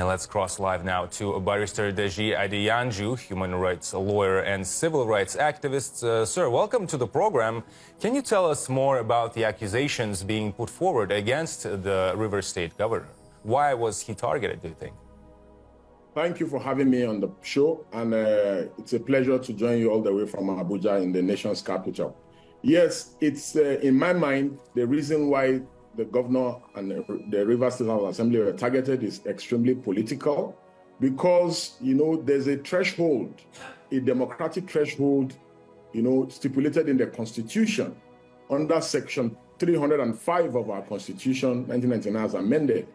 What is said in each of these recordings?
And let's cross live now to Barrister Deji Adeyanju, human rights lawyer and civil rights activist. Sir, welcome to the program. Can you tell us more about the accusations being put forward against the River State governor? Why was he targeted, do you think? Thank you for having me on the show, and it's a pleasure to join you all the way from Abuja in the nation's capital. Yes, it's in my mind, the reason why the governor and the River State Assembly were targeted is extremely political, because, there's a threshold, a democratic threshold, stipulated in the Constitution under Section 305 of our Constitution, 1999 as amended,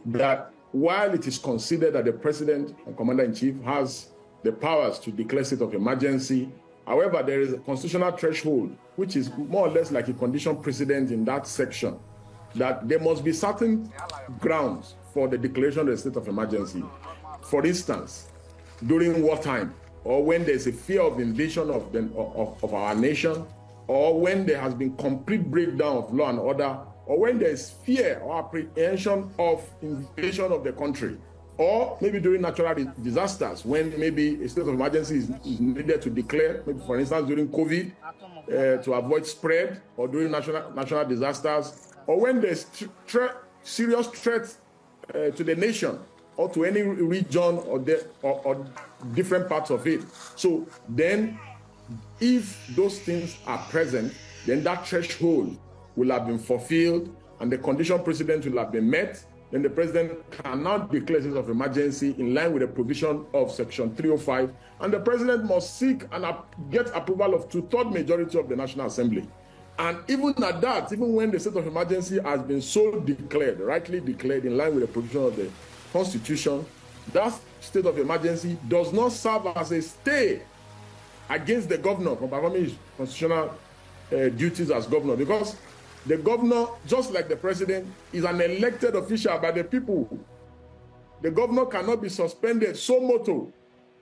that while it is considered that the President and Commander-in-Chief has the powers to declare state of emergency, however, there is a constitutional threshold, which is more or less like a condition precedent in that section, that there must be certain grounds for the declaration of the state of emergency. For instance, during wartime, or when there's a fear of invasion of our nation, or when there has been complete breakdown of law and order, or when there is fear or apprehension of invasion of the country, or maybe during natural disasters, when maybe a state of emergency is needed to declare, maybe for instance during COVID, to avoid spread, or during national disasters, or when there's serious threats to the nation or to any region or different parts of it. So then, if those things are present, then that threshold will have been fulfilled and the condition precedent will have been met. Then the president cannot declare state of emergency in line with the provision of Section 305, and the president must seek and get approval of 2/3 majority of the National Assembly. And even at that, even when the state of emergency has been so declared, rightly declared in line with the provision of the Constitution, that state of emergency does not serve as a stay against the governor from performing his constitutional duties as governor, because the governor, just like the president, is an elected official by the people. The governor cannot be suspended so moto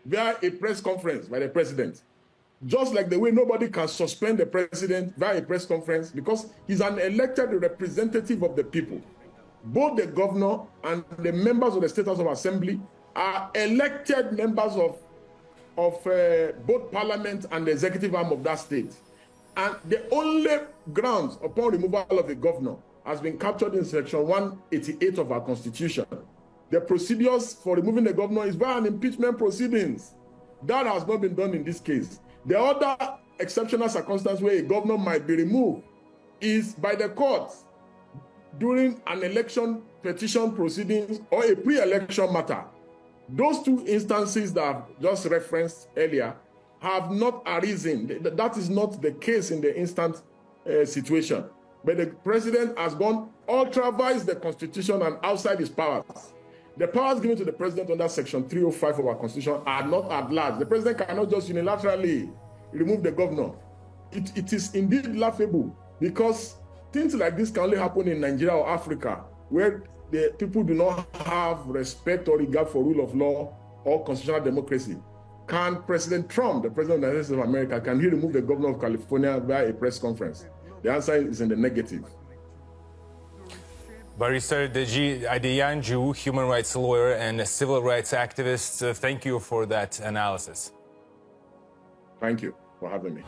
via a press conference by the president. Just like the way nobody can suspend the president via a press conference, because he's an elected representative of the people. Both the governor and the members of the State House of Assembly are elected members of both parliament and the executive arm of that state. And the only grounds upon removal of the governor has been captured in Section 188 of our Constitution. The procedures for removing the governor is via an impeachment proceedings. That has not been done in this case. The other exceptional circumstance where a governor might be removed is by the courts during an election petition proceedings or a pre-election matter. Those two instances that I've just referenced earlier have not arisen. That is not the case in the instant situation. But the president has gone ultra-vires the Constitution and outside his powers. The powers given to the president under Section 305 of our Constitution are not at large. The president cannot just unilaterally remove the governor. It is indeed laughable, because things like this can only happen in Nigeria or Africa, where the people do not have respect or regard for rule of law or constitutional democracy. Can President Trump, the president of the United States of America, can he remove the governor of California via a press conference? The answer is in the negative. Barrister Deji Adeyanju, human rights lawyer and civil rights activist, thank you for that analysis. Thank you for having me.